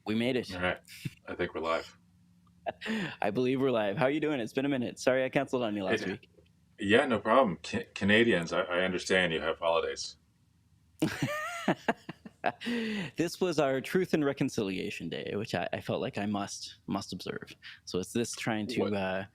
We made it. All right. I think we're live. I believe we're live. How are you doing? It's been a minute. Sorry I canceled on you last It, week. yeah, no problem. Canadians, I understand you have holidays. This was our Truth and Reconciliation Day, which I felt like I must observe. So it's this trying What? to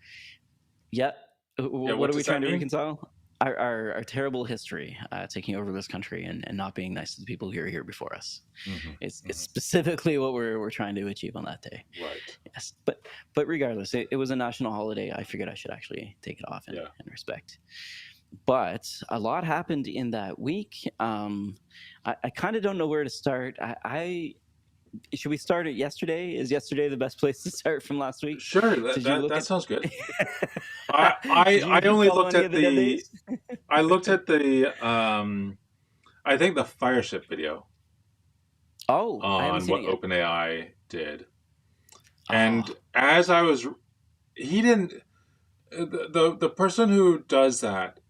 yeah. Yeah, What what are we does trying that to mean? reconcile? Our terrible history taking over this country and not being nice to the people who are here before us. Hmm. It's Hmm. specifically what we're trying to achieve on that day. Right. Yes, but regardless, it was a national holiday. I figured I should actually take it off Yeah. in respect. But a lot happened in that week. I kind of don't know where to start. I should we start at yesterday? Is yesterday the best place to start from last week? Sure. That Did you that look that at? sounds good. I I did you I did you only follow looked any of at the dead the days? I looked at the I think the Fireship video Oh, I haven't on seen it what yet. OpenAI did, and Oh, as I was, he didn't the person who does that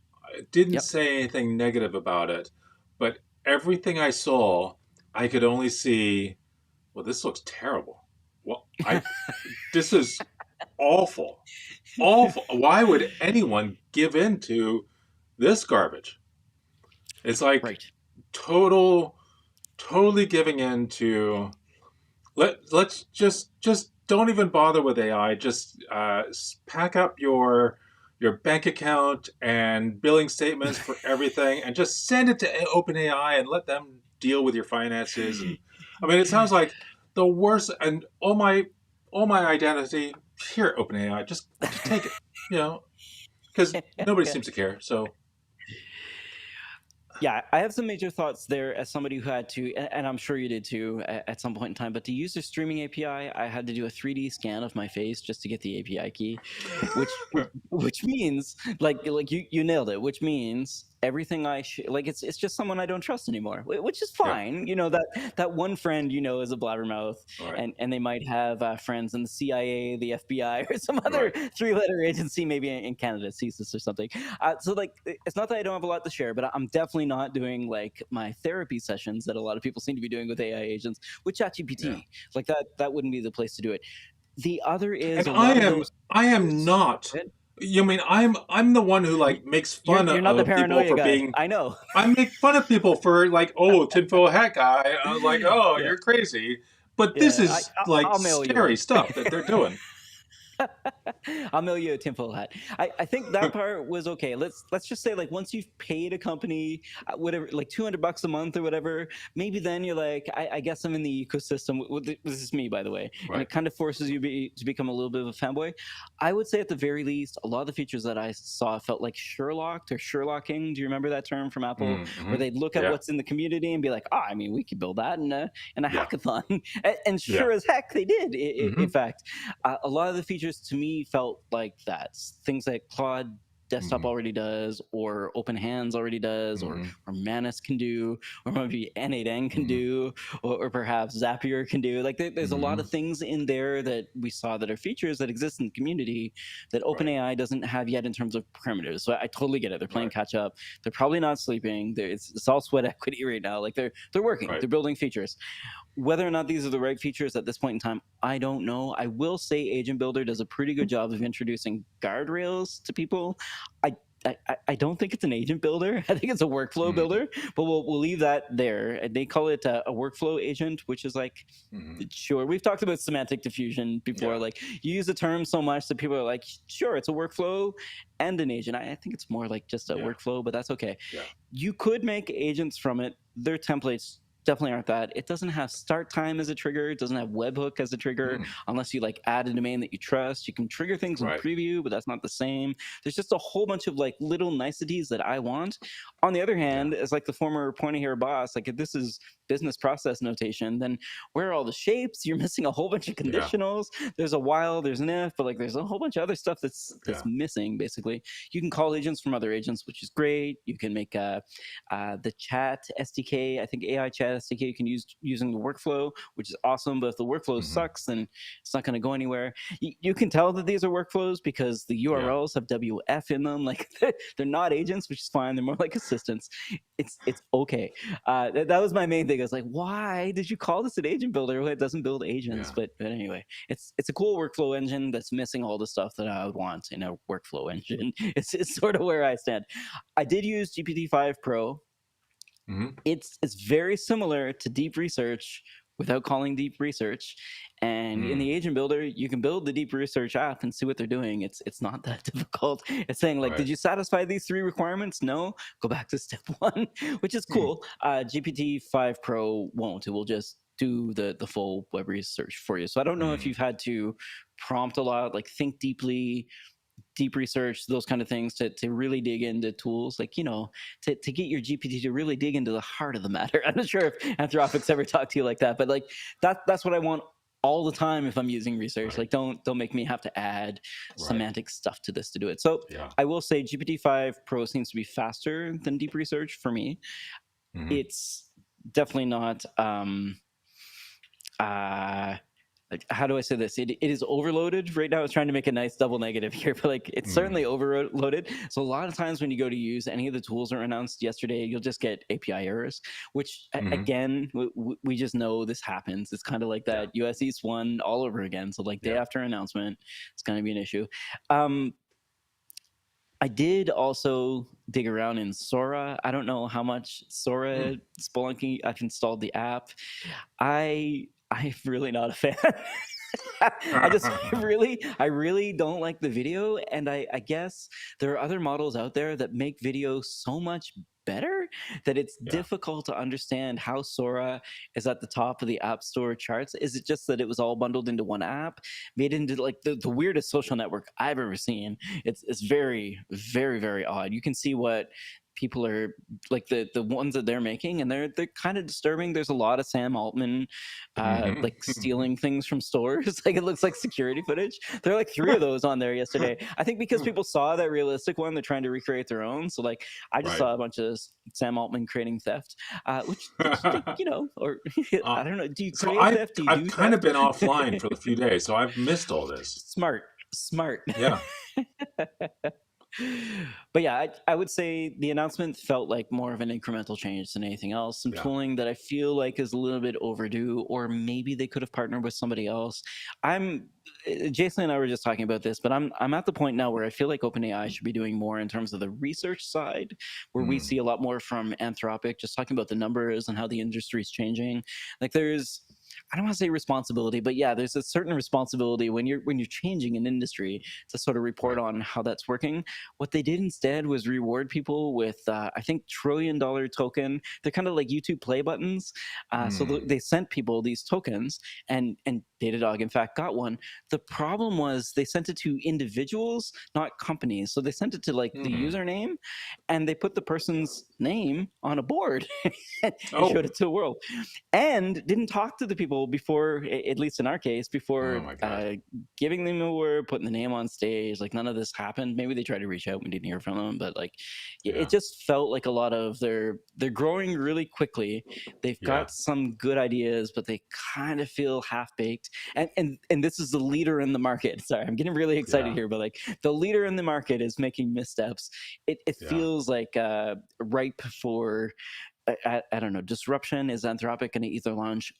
didn't yep. say anything negative about it, but everything I saw, I could only see, well, this looks terrible. Well, I this is awful. Awful. Why would anyone give in to this garbage? It's like Right. totally giving in to let's just don't even bother with AI. Just pack up your bank account and billing statements for everything, and just send it to OpenAI and let them deal with your finances. And I mean, it sounds like the worst. And all my identity here, OpenAI, just take it. You know, because nobody seems to care. So Yeah, I have some major thoughts there as somebody who had to, and I'm sure you did too at some point in time. But to use the streaming API, I had to do a 3D scan of my face just to get the API key, which means like you nailed it. Which means everything like it's just someone I don't trust anymore, which is yeah, fine. You know that one friend is a blabbermouth, all right, and they might have friends in the CIA, the FBI, or some other right, 3-letter agency, maybe in Canada, CSIS or something. So like, it's not that I don't have a lot to share, but I'm definitely not doing like my therapy sessions that a lot of people seem to be doing with AI agents with yeah. ChatGPT. Like that wouldn't be the place to do it. The other is And a I lot of am those I am features. not. You mean I'm the one who You- like makes You're fun you're not the of people paranoia for guy. being. I know. I make fun of people for like, oh, tinfoil hat guy. I was like, oh, Yeah, you're crazy. But this yeah. is like I'll mail you one. scary stuff that they're doing. I'll mail you a tinfoil hat. I think that part was okay. Let's just say like once you've paid a company whatever like $200 a month or whatever, maybe then you're like I guess I'm in the ecosystem. This is me by the way, and Right. it kind of forces you to become a little bit of a fanboy. I would say at the very least, a lot of the features that I saw felt like Sherlocked or Sherlocking. Do you remember that term from Apple, where Mm-hmm. they'd look at Yeah. what's in the community and be like, oh, I mean, we could build that in a Yeah. hackathon, and Yeah. sure as heck they did. In Mm-hmm. fact, a lot of the features to me felt like that things that Claude desktop Mm-hmm. already does, or open hands already does, Mm-hmm. or Manus can do, or maybe N8N can Mm-hmm. do, or perhaps Zapier can do. Like there's a lot Mm-hmm. of things in there that we saw that are features that exist in the community that Right. OpenAI doesn't have yet in terms of parameters. So I totally get it. They're playing Right. catch up. They're probably not sleeping. It's all sweat equity right now. Like they're working. Right. They're building features. Whether or not these are the right features at this point in time, I don't know. I will say Agent Builder does a pretty good job of introducing guardrails to people. I I don't think it's an agent builder. I think it's a workflow Mm-hmm. builder, but we'll leave that there. And they call it a workflow agent, which is like, Mm-hmm. sure. We've talked about semantic diffusion before. Yeah. Like you use the term so much that people are like, sure, it's a workflow and an agent. I think it's more like just a Yeah. workflow, but that's okay. Yeah. You could make agents from it. Their templates definitely aren't that. It doesn't have start time as a trigger. It doesn't have webhook as a trigger Mm. unless you like add a domain that you trust. You can trigger things in Right. preview, but that's not the same. There's just a whole bunch of like little niceties that I want. On the other Yeah. hand, as like the former pointy hair boss, like if this is business process notation, then where are all the shapes? You're missing a whole bunch of Yeah. conditionals. There's a while, there's an if, but like there's a whole bunch of other stuff that's Yeah. missing basically. You can call agents from other agents, which is great. You can make the chat SDK, I think AI chat SDK, you can use using the workflow, which is awesome. But if the workflow Mm-hmm. sucks, then it's not going to go anywhere. You can tell that these are workflows because the Yeah. URLs have WF in them. Like they're not agents, which is fine. They're more like assistants. It's okay. That was my main thing. thing. I was like, why did you call this an agent builder when it doesn't build agents? Yeah. But anyway, it's a cool workflow engine that's missing all the stuff that I would want in a workflow engine. It's sort of where I stand. I did use GPT-5 Pro. Hmm. It's very similar to deep research without calling deep research. And in the agent builder, you can build the deep research app and see what they're doing. It's not that difficult. It's saying like, Right. did you satisfy these 3 requirements? No, go back to step 1, which is cool. GPT-5 Pro won't. It will just do the full web research for you. So I don't know if you've had to prompt a lot, like think deeply, deep research, those kind of things to really dig into tools, like, to get your GPT to really dig into the heart of the matter. I'm not sure if Anthropic's ever talked to you like that, but like that's what I want all the time if I'm using research. Right. Like don't make me have to add Right. semantic stuff to this to do it. So Yeah. I will say GPT-5 Pro seems to be faster than deep research for me. Mhm. It's definitely not how do I say this? It is overloaded right now. I was trying to make a nice double negative here, but like it's certainly overloaded. So a lot of times when you go to use any of the tools that were announced yesterday, you'll just get API errors, which again, we just know this happens. It's kind of like that US East 1 all over again. So like day after announcement, it's going to be an issue. I did also dig around in Sora. I don't know how much Sora Spelunky. I've installed the app. I'm really not a fan. I really don't like the video, and I guess there are other models out there that make video so much better that it's difficult to understand how Sora is at the top of the App Store charts. Is it just that it was all bundled into one app, made into like the weirdest social network I've ever seen? It's very, very, very odd. You can see what people are like, the ones that they're making, and they're kind of disturbing. There's a lot of Sam Altman like stealing things from stores. Like it looks like security footage. There are like 3 of those on there yesterday. I think because people saw that realistic one, they're trying to recreate their own. So like I just saw a bunch of Sam Altman creating theft, which or I don't know. Do you create theft? Do you I've do kind of theft? been offline for a few days, so I've missed all this. Smart. Yeah. But yeah, I would say the announcement felt like more of an incremental change than anything else. Some tooling that I feel like is a little bit overdue, or maybe they could have partnered with somebody else. Jason and I were just talking about this, but I'm at the point now where I feel like OpenAI should be doing more in terms of the research side, where we see a lot more from Anthropic, just talking about the numbers and how the industry is changing. Like I don't want to say responsibility, but yeah, there's a certain responsibility when you're changing an industry to sort of report on how that's working. What they did instead was reward people with I think $1 trillion token. They're kind of like YouTube play buttons. So they sent people these tokens, and Datadog in fact got one. The problem was they sent it to individuals, not companies. So they sent it to like the username, and they put the person's name on a board and showed it to the world, and didn't talk to the people before, at least in our case, before giving them a word, putting the name on stage. Like none of this happened. Maybe they tried to reach out, we didn't hear from them, but like it just felt like a lot of they're growing really quickly. They've got some good ideas, but they kind of feel half baked. And this is the leader in the market. Sorry, I'm getting really excited here, but like the leader in the market is making missteps. It feels like ripe for I don't know, disruption. Is Anthropic going to either launch,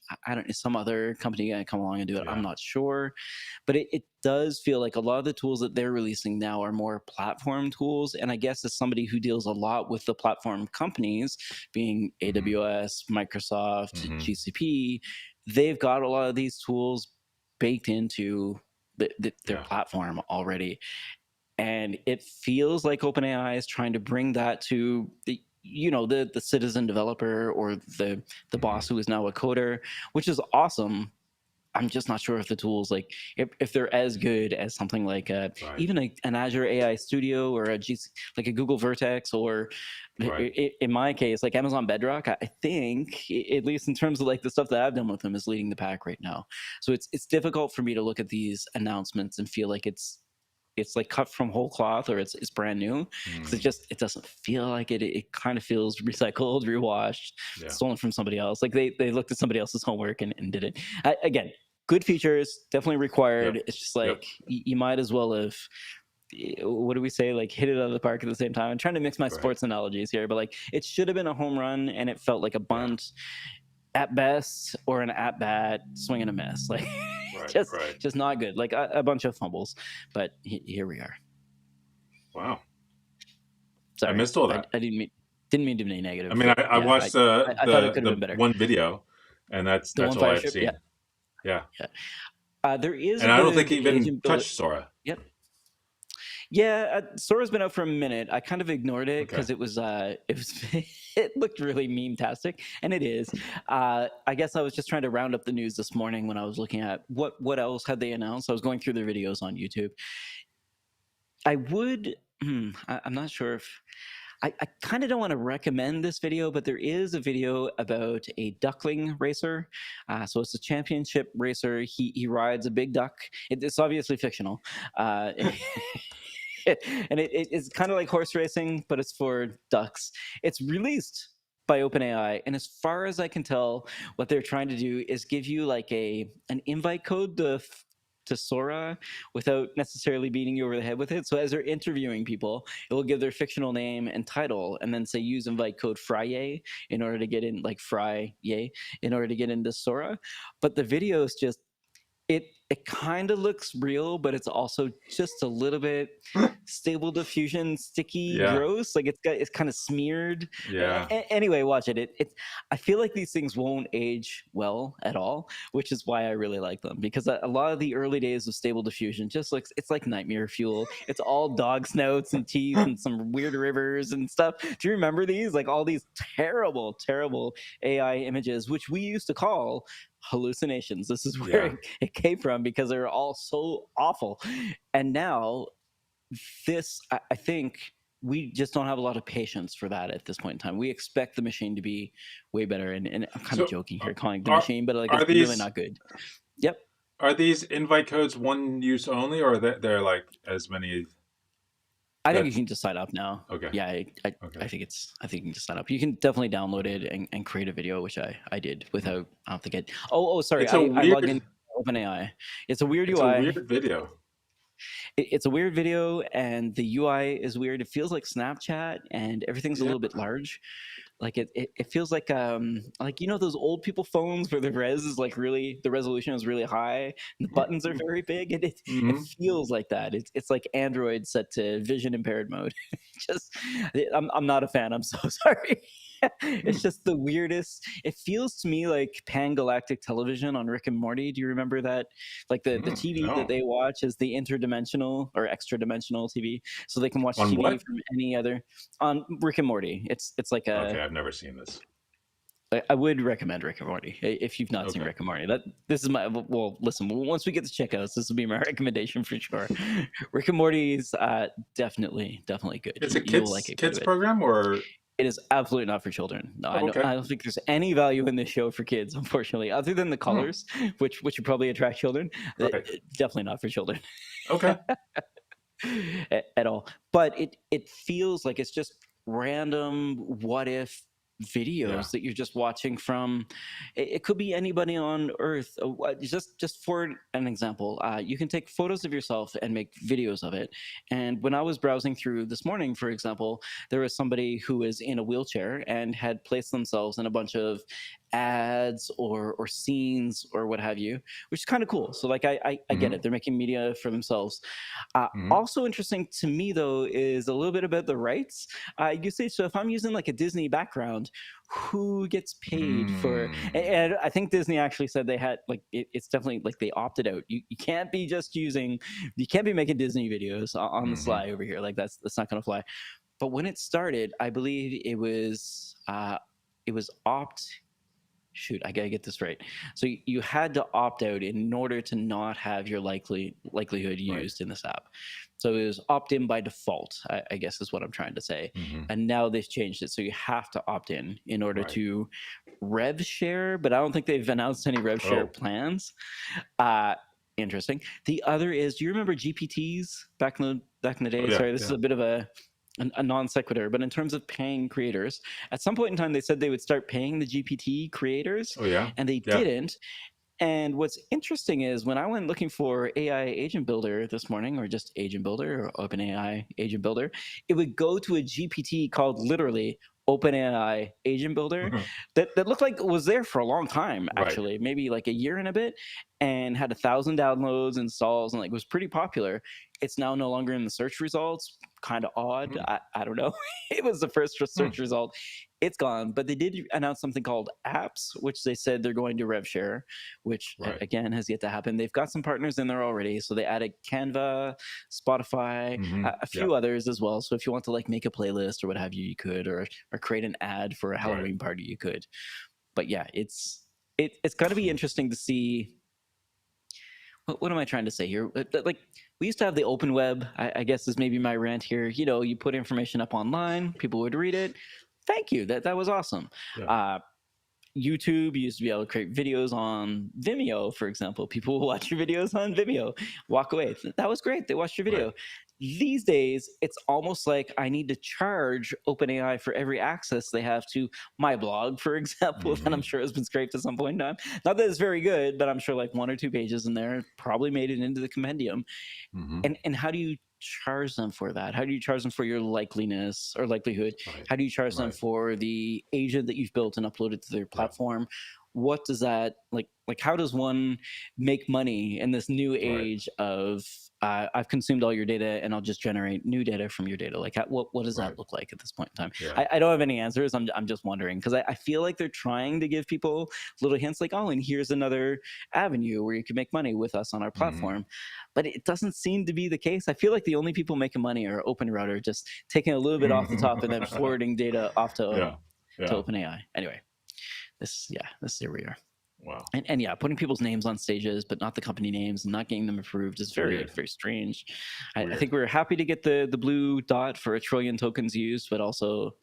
is some other company going to come along and do it? I'm not sure, but it does feel like a lot of the tools that they're releasing now are more platform tools. And I guess as somebody who deals a lot with the platform companies, being AWS, Microsoft, GCP, they've got a lot of these tools baked into their platform already. And it feels like OpenAI is trying to bring that to the citizen developer, or the boss who is now a coder, which is awesome. I'm just not sure if the tools, like if they're as good as something like even an Azure AI Studio, or like a Google Vertex, or in my case, like Amazon Bedrock. I think, at least in terms of like the stuff that I've done with them, is leading the pack right now. So it's difficult for me to look at these announcements and feel like it's like cut from whole cloth, or it's brand new, because it doesn't feel like it. It kind of feels recycled, rewashed, stolen from somebody else. Like they looked at somebody else's homework and did it. Again, good features, definitely required. It's just like you might as well have, what do we say, like hit it out of the park at the same time. I'm trying to mix my sports analogies here, but like it should have been a home run and it felt like a bunt. at best or an at bat swing and a miss. Like Right, just right. just not good. Like a bunch of fumbles. But here we are. Wow. I Sorry, missed all I, that. I didn't mean to be I negative, mean, but I yeah, watched the I thought it could have been the better. one video, and The that's one all fire I've ship, yeah, seen. Yeah, yeah. There is and a I don't think he good even agent builder. touched Sora. Yep. Yeah, Sora's been out for a minute. I kind of ignored it Okay. because it was it looked really meme-tastic, and it is. I guess I was just trying to round up the news this morning when I was looking at what else had they announced. I was going through their videos on YouTube. I would. I'm not sure if I kind of don't want to recommend this video, but there is a video about a duckling racer. So it's a championship racer. He rides a big duck. It's obviously fictional. Uh, and it's kind of like horse racing, but it's for ducks. It's released by OpenAI, and as far as I can tell, what they're trying to do is give you like an invite code to Sora without necessarily beating you over the head with it. So as they're interviewing people, it will give their fictional name and title, and then say use invite code Frye in order to get in, like Frye in order to get into Sora. But the video is just it kind of looks real, but it's also just a little bit stable diffusion, sticky, Yeah, gross. Like it's kind of smeared. yeah. Anyway, watch it. I feel like these things won't age well at all, which is why I really like them, because a lot of the early days of stable diffusion just looks it's like nightmare fuel. It's all dog snouts and teeth and some weird rivers and stuff. Do you remember these? Like all these terrible, terrible AI images, which we used to call hallucinations. This is where Yeah. it came from, because they're all so awful. And now I think we just don't have a lot of patience for that at this point in time. We expect the machine to be way better. And I'm kind of So joking here calling it the are machine, but like are it's really these not good. Yep. are these invite codes one use only, or they're like as many? I think you That's can just sign up now. okay. Yeah, Okay. I think you can just sign up. You can definitely download it and create a video, which I did without. I don't think it. Oh, sorry. It's a I logged in weird. OpenAI. It's a weird It's a UI. weird video. It's a weird video, and the UI is weird. It feels like Snapchat, and everything's a Yeah. little bit large. Like it feels like those old people phones where the res is like really the resolution is really high and the buttons are very big, and it Hmm. feels like that. It's like Android set to vision impaired mode. Just I'm not a fan. I'm so sorry. It's just the weirdest. It feels to me like pan galactic television on Rick and Morty. Do you remember that? Like the TV that No. they watch is the interdimensional or extra dimensional TV, so they can watch On TV what? from any other on Rick and Morty. It's like Okay, a I've never seen this. I would recommend Rick and Morty if you've not seen Okay. Rick and Morty. This is my well. Listen, once we get to checkouts, this will be my recommendation for sure. Rick and Morty is definitely good. It's a You will like it quite a kids bit. program, or It is absolutely not for children. No, oh, okay. I don't think there's any value in this show for kids, unfortunately, other than the Hmm. colors, which would probably attract children. Right. Definitely not for children Okay. at all. But it feels like it's just random what if videos Yeah. that you're just watching from. It could be anybody on Earth. Just for an example, you can take photos of yourself and make videos of it. And when I was browsing through this morning, for example, there was somebody who was in a wheelchair and had placed themselves in a bunch of ads or scenes or what have you, which is kind of cool. So like I get Hmm. it. They're making media for themselves. Hmm. Also interesting to me though is a little bit about the rights. You say, so if I'm using like a Disney background, who gets paid for? And I think Disney actually said they had like it's definitely like they opted out. You can't be just using, you can't be making Disney videos on the Hmm. sly over here. Like that's not gonna fly. But when it started, I believe it was opt. Shoot, I gotta get this right. So you had to opt out in order to not have your likelihood Right. used in this app. So it was opt in by default, I guess is what I'm trying to say. Hmm. And now they've changed it, so you have to opt in order Right. to rev share. But I don't think they've announced any rev share Oh. plans. Interesting. The other is, do you remember GPTs back in the day? Oh yeah. Sorry, this is Yeah. a bit of a non sequitur, but in terms of paying creators, at some point in time, they said they would start paying the GPT creators, Oh yeah. and they Yeah. didn't. And what's interesting is when I went looking for AI Agent Builder this morning, or just Agent Builder or OpenAI Agent Builder, it would go to a GPT called literally OpenAI agent builder that looked like it was there for a long time, Right. actually, maybe like a year and a bit, and had 1,000 downloads, installs, and like was pretty popular. It's now no longer in the search results. Kind of odd. Hmm. I don't know. It was the first Hmm. search result. It's gone, but they did announce something called apps, which they said they're going to rev share, which Right. again has yet to happen. They've got some partners in there already, so they added Canva, Spotify, Hmm. a Yeah. few others as well. So if you want to like make a playlist or what have you, you could, or create an ad for a Right. Halloween party, you could. But yeah, it's going to be interesting to see. What am I trying to say here? Like we used to have the open web. I guess is maybe my rant here. You know, you put information up online, people would read it. Thank you. That was awesome. Yeah. YouTube used to be able to create videos on Vimeo, for example. People will watch your videos on Vimeo, walk away. That was great. They watched your Right. video. These days, it's almost like I need to charge OpenAI for every access they have to my blog, for example, that I'm Hmm. sure has been scraped at some point in time. Not that it's very good, but I'm sure like 1 or 2 pages in there probably made it into the compendium. Hmm. And how do you charge them for that? How do you charge them for your likeliness or likelihood? Right. How do you charge them Right. for the agent that you've built and uploaded to their Yeah. platform? What does that like how does one make money in this new Right. age of I've consumed all your data and I'll just generate new data from your data? Like what does Right. that look like at this point in time? Yeah. I don't have any answers. I'm just wondering because I feel like they're trying to give people little hints like, oh, and here's another avenue where you can make money with us on our Hmm. platform. But it doesn't seem to be the case. I feel like the only people making money are OpenRouter, just taking a little bit off the top and then forwarding data off Yeah. to Yeah. OpenAI. Anyway, this here we are. Wow. And yeah, putting people's names on stages, but not the company names, and not getting them approved is very Weird. very strange. I Weird. think we're happy to get the blue dot for 1 trillion tokens used, but also,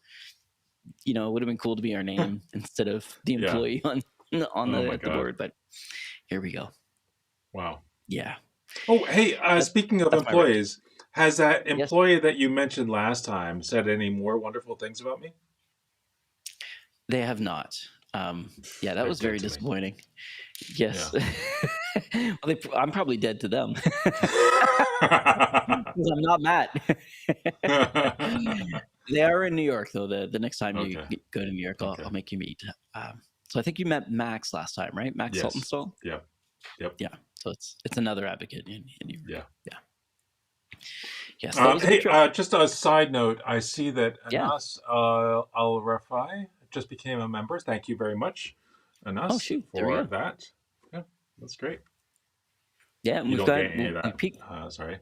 you know, it would have been cool to be our name instead of the Yeah. employee on Oh my the God. board. But here we go. Wow. Yeah, Oh, hey, speaking of that's my rant. employees, has that Yes, employee that you mentioned last time said any more wonderful things about me? they have not. Yeah, that They're was dead very to me. disappointing. Yeah. Yes. Well, I'm probably dead to them because I'm not Matt. They are in New York, though. The next time you Okay. go to New York, Okay. I'll make you meet. So I think you met Max last time, right? Max Yes. Saltonstall. Yep. Yep. Yeah. So it's another advocate in New York. Yeah. Yeah. Yes, that was a good Hey, trip. just a side note, I see that Yeah. Anas Al Rafai just became a member. Thank you very much, Oh Anas, shoot, there we for go. that. Yeah, that's great. Yeah, and You we've don't got get any of we that. peaked. Sorry.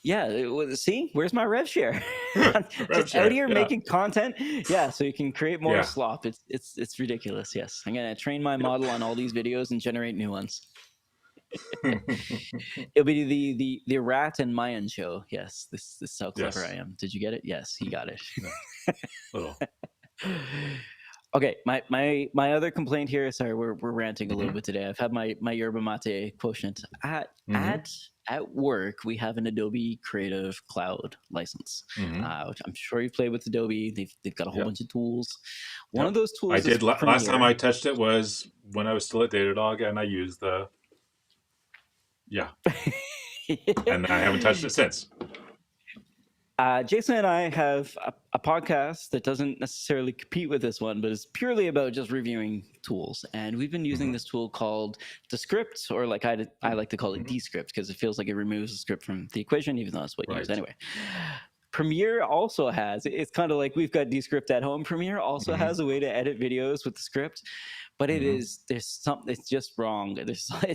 Yeah, see, where's my rev share? Rev Just share. out here Yeah. making content. Yeah, so you can create more Yeah. slop. It's ridiculous. Yes, I'm gonna train my Yep. model on all these videos and generate new ones. It'll be the rat and Mayan show. Yes, this is how clever Yes. I am. Did you get it? Yes, he got it. Yeah. Little. Okay, my other complaint here. Sorry, we're ranting a little Mhm. bit today. I've had my yerba mate quotient Mhm. at work. We have an Adobe Creative Cloud license, Mhm. which I'm sure you've played with Adobe. They've got a whole Yep. bunch of tools. One of Yep. those I tools is did last time Premiere. I touched it was when I was still at Datadog, and I used the and I haven't touched it since. Jason and I have a podcast that doesn't necessarily compete with this one, but is purely about just reviewing tools. And we've been using Mhm. this tool called Descript, or like I like to call it Mhm. Descript, because it feels like it removes the script from the equation, even though that's what you use Right. anyway. Premiere also has, it's kind of like we've got Descript at home. Premiere also Mhm. has a way to edit videos with the script, but it Mhm. is, there's something, it's just wrong. It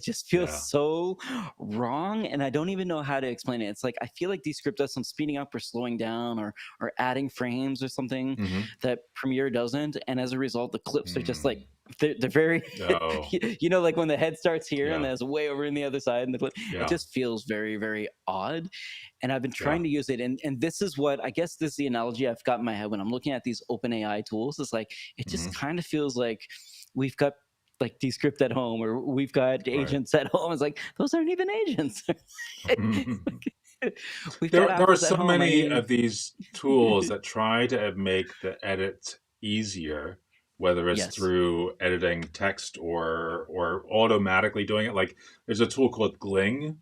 just feels Yeah. so wrong, and I don't even know how to explain it. It's like I feel like Descript does some speeding up or slowing down or adding frames or something Mhm. that Premiere doesn't, and as a result, the clips are just Mm. like they're very, Oh. you know, like when the head starts here and Yeah. there's way over in the other side, and the clip, Yeah. it just feels very very odd. And I've been Yeah. trying to use it, and this is what I guess this is the analogy I've got in my head when I'm looking at these OpenAI tools. It's like it just Mhm. kind of feels like we've got like Descript at home, or we've got Right. agents at home. It's like those aren't even agents. We've There got are apples at so home. I many mean, of these tools that try to make the edit easier, whether it's yes, through editing text or automatically doing it. Like there's a tool called Gling,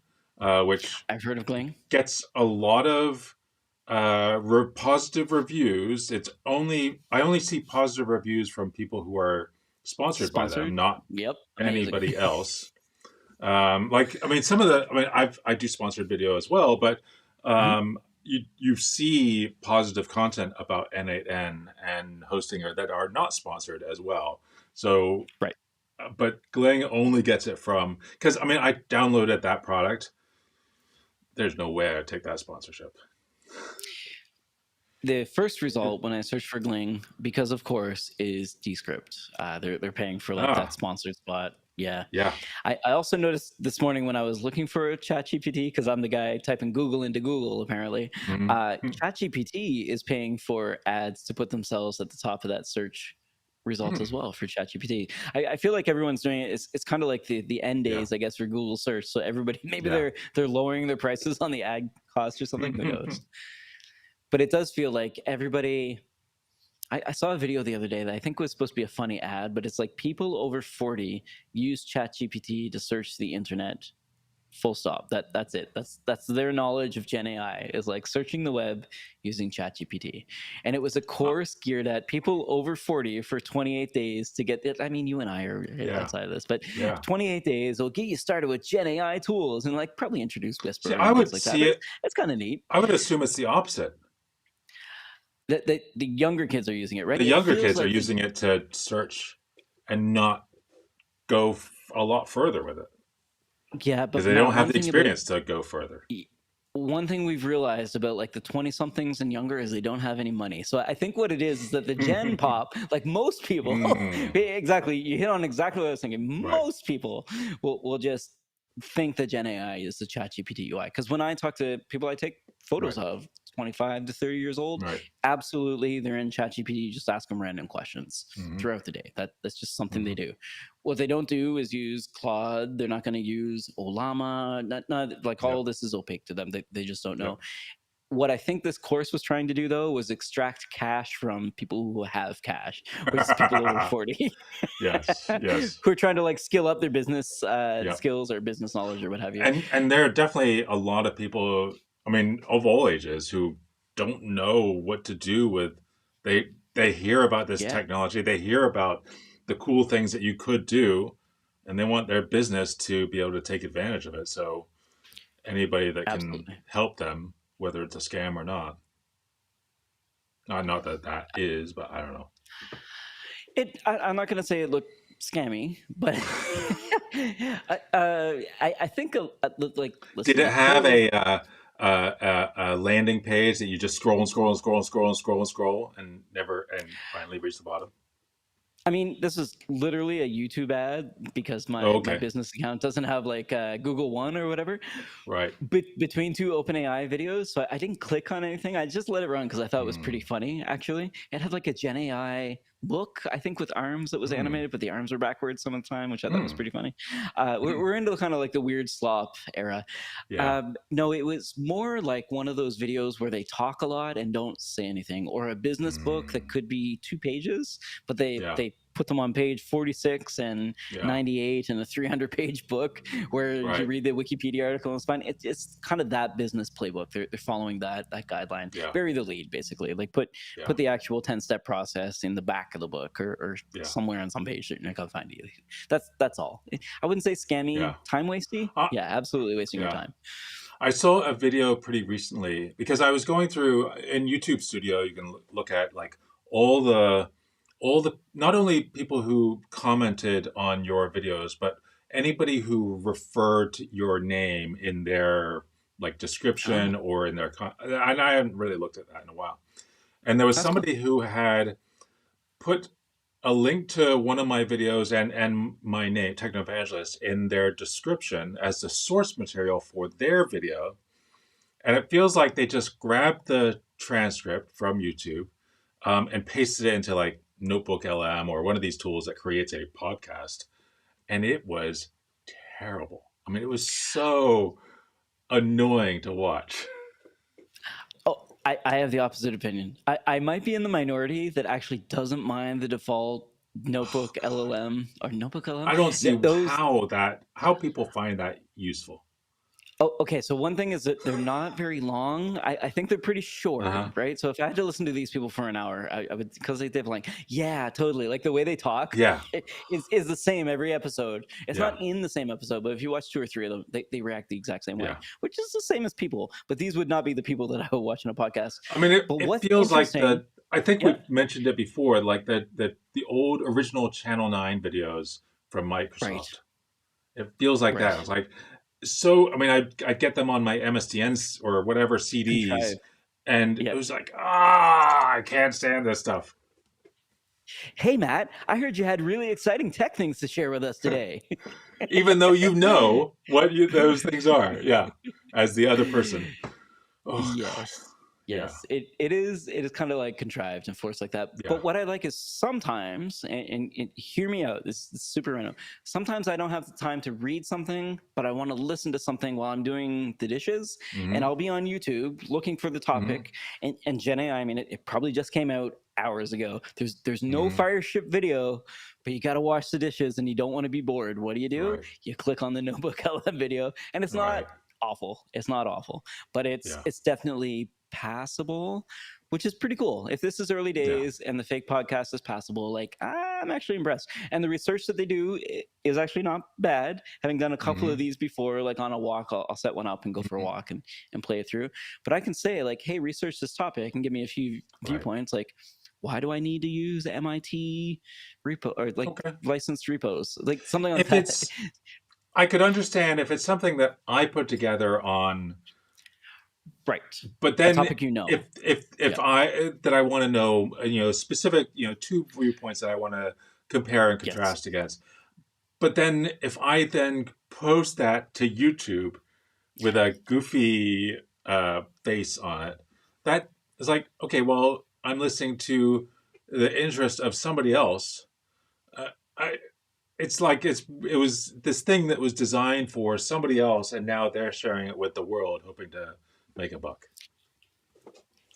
which I've heard of Gling. gets a lot of positive reviews. I only see positive reviews from people who are sponsored by them, Sponsored. not Yep. Amazing. anybody else. Like, I mean, I do sponsored video as well, but Mhm. you see positive content about N8N and hosting that are not sponsored as well. So, Right. but Gling only gets it from, because I mean, I downloaded that product. There's no way I'd take that sponsorship. The first result when I search for Gling, because of course, is Descript. They're paying for like that Ah, sponsored spot. Yeah. yeah. I also noticed this morning when I was looking for ChatGPT, because I'm the guy typing Google into Google, apparently. Mm-hmm. ChatGPT is paying for ads to put themselves at the top of that search result as well for ChatGPT. I feel like everyone's doing it. It's kind of like the end Yeah. days, I guess, for Google search. So everybody, maybe Yeah. they're lowering their prices on the ad cost or something. Who knows? But it does feel like everybody. I saw a video the other day that I think was supposed to be a funny ad, but it's like people over 40 use ChatGPT to search the internet. Full stop. That's it. That's their knowledge of Gen AI is like searching the web using ChatGPT. And it was a course geared at people over 40 for 28 days to get it. I mean, you and I are Yeah. outside of this, but Yeah. 28 days will get you started with Gen AI tools and like probably introduce See, Whisper I and things would like that. see But it. it's kind of neat. I would assume it's the opposite. The younger kids are using it, right? The It younger feels kids are like the using it to search and not go a lot further with it yeah, because but they don't Matt, have one the thing about experience to go further. one thing we've realized about like the 20 somethings and younger is they don't have any money. So I think what it is that the Gen Pop, like most people, Mm, exactly, you hit on exactly what I was thinking. right. Most people will just think that Gen AI is the ChatGPT UI. Because when I talk to people I take Right. photos of, 25 to 30 years old, Right. absolutely they're in ChatGPT. You just ask them random questions Mm-hmm. throughout the day. That's just something they Mm-hmm. do. What they don't do is use Claude. They're not going to use Olama. Not like all Yep. this is opaque to them. They just don't know. Yep. What I think this course was trying to do though was extract cash from people who have cash, which is people over 40 Yes. Yes. who are trying to like skill up their business Yep. skills or business knowledge or what have you. And there are definitely a lot of people, I mean, of all ages who don't know what to do with they hear about this Yeah, technology, they hear about the cool things that you could do, and they want their business to be able to take advantage of it. So anybody that can absolutely. help them, whether it's a scam or not, not that that is, but I don't know. I'm not going to say it looked scammy, but I think like Did listen, it the have whole a landing page that you just scroll and scroll and scroll and scroll and scroll and scroll and never and finally reach the bottom? I mean, this is literally a YouTube ad because Oh, my okay, business account doesn't have like Google One or whatever. right. Between two OpenAI videos, so I didn't click on anything. I just let it run because I thought it was pretty Hmm. funny. Actually, it had like a Gen AI look, I think, with arms that was Hmm. animated, but the arms were backwards some of the time, which I thought was Hmm. pretty funny. Hmm. We're into kind of like the weird slop era. Yeah. No, it was more like one of those videos where they talk a lot and don't say anything, or a business book that Hmm. could be 2 pages, but Yeah. they put them on page 46 and Yeah. 98 in a 300-page book where you Right. read the Wikipedia article and it's fine. It's kind of that business playbook. They're following that guideline. Yeah. Bury the lead, basically. Like Yeah. put the actual 10-step process in the back of the book or Yeah. somewhere on some page that you're not gonna find it. That's all. I wouldn't say scammy, Yeah. time wasty. Uh, Yeah, absolutely wasting your yeah. time. I saw a video pretty recently because I was going through in YouTube Studio. You can look at like all the not only people who commented on your videos, but anybody who referred to your name in their like description Oh, or in their and I haven't really looked at that in a while. And there was that's cool. somebody who had put a link to one of my videos and my name, Techno Evangelist, in their description as the source material for their video. And it feels like they just grabbed the transcript from YouTube and pasted it into like Notebook LM or one of these tools that creates a podcast. And it was terrible. I mean, it was so annoying to watch. Oh, I have the opposite opinion. I might be in the minority that actually doesn't mind the default Oh, Notebook God. LLM or Notebook LM. I don't see Those how people find that useful. Oh, okay. So one thing is that they're not very long. I think they're pretty short, Uh-huh. right? So if I had to listen to these people for an hour, I would, because they're like, yeah, totally. Like the way they talk Yeah. is the same every episode. It's Yeah. not in the same episode, but if you watch two or three of them, they react the exact same way, Yeah. which is the same as people. But these would not be the people that I would watch in a podcast. I mean, But it what's feels like interesting, I think yeah, we've mentioned it before, like the old original Channel 9 videos from right, Microsoft. It feels like right, that. It's like, so, I mean, I get them on my MSDNs or whatever CDs, contrived, and it yeah. was like, I can't stand this stuff. Hey, Matt, I heard you had really exciting tech things to share with us today. Even though you know what those things are. Yeah. As the other person. Oh, God. Yes. Yeah. Yes. It is kind of like contrived and forced like that. Yeah. But what I like is sometimes, and hear me out, this is super random. Sometimes I don't have the time to read something, but I want to listen to something while I'm doing the dishes. Hmm. And I'll be on YouTube looking for the Hmm. topic. And Gen AI, I mean, it probably just came out hours ago. There's no Hmm. Fireship video, but you got to wash the dishes and you don't want to be bored. What do? Right. You click on the Notebook LM video, and it's Right. not awful. It's not awful, but it's Yeah. it's definitely passable, which is pretty cool. If this is early Yeah. days and the fake podcast is passable, like I'm actually impressed. And the research that they do is actually not bad. Having done a couple Hmm. of these before, like on a walk, I'll set one up and go for a walk and play it through. But I can say like, hey, research this topic and give me a few Right. viewpoints. Like, why do I need to use MIT repo or like Okay. licensed repos, like something like If that? it's, I could understand if it's something that I put together on, Right. but A then topic you know. if Yeah. I want to know, specific, two viewpoints that I want to compare and Yes. contrast against. But then if I then post that to YouTube with a goofy face on it, that is like, okay, well, I'm listening to the interest of somebody else. It's like it was this thing that was designed for somebody else, and now they're sharing it with the world, hoping to make a buck.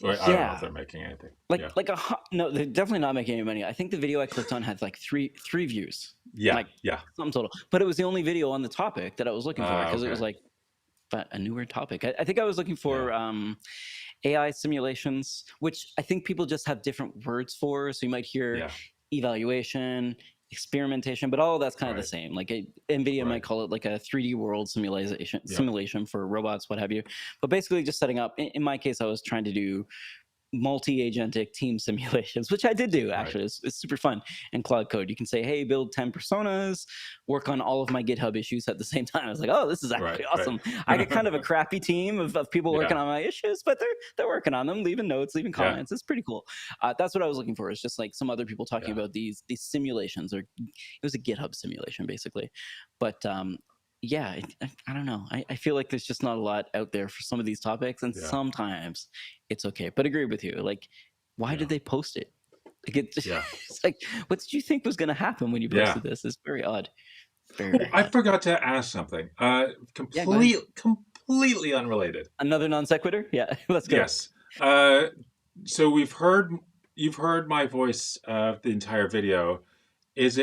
Or I don't know if Yeah. they're making anything. Like Yeah. no, they're definitely not making any money. I think the video I clicked on had like three views, Yeah. like Yeah. something total. But it was the only video on the topic that I was looking for because it was Okay. like a newer topic. I think I was looking for AI simulations, which I think people just have different words for. So you might hear Yeah. evaluation, experimentation, but all of that's kind of the Right. same. Like NVIDIA Right. might call it like a 3D world Yeah. simulation for robots, what have you. But basically just setting up, in my case, I was trying to do multi-agentic team simulations, which I did do actually. Right. It's super fun in Cloud Code. You can say, hey, build 10 personas, work on all of my GitHub issues at the same time. I was like, oh, this is actually Right. awesome. Right. I get kind of a crappy team of people working Yeah. on my issues, but they're working on them, leaving notes, leaving Yeah. comments. It's pretty cool. That's what I was looking for. It's just like some other people talking Yeah. about these simulations, or it was a GitHub simulation basically. But yeah, I don't know. I feel like there's just not a lot out there for some of these topics, and Yeah. sometimes it's okay. But I agree with you. Like, why Yeah. did they post it? Like Yeah. it's like, what did you think was going to happen when you Yeah. posted this? It's very odd. Very, Oh, very I odd. forgot to ask something. Yeah, go ahead. Completely unrelated. Another non sequitur? Yeah, let's go. Yes. So you've heard my voice the entire video. Is